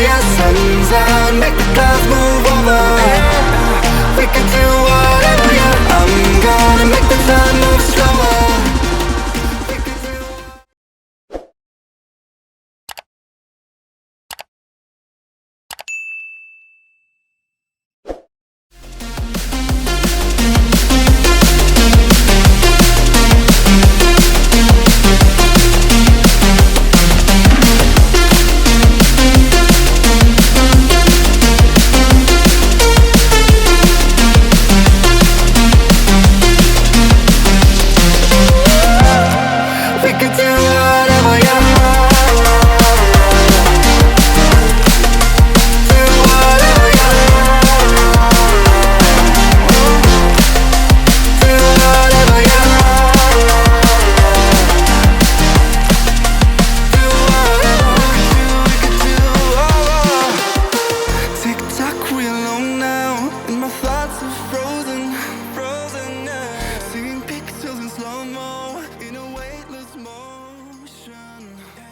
yeah, sun's out, make the clouds move over. We can do whatever, yeah. I'm gonna make the time move slower. We can do we can do whatever.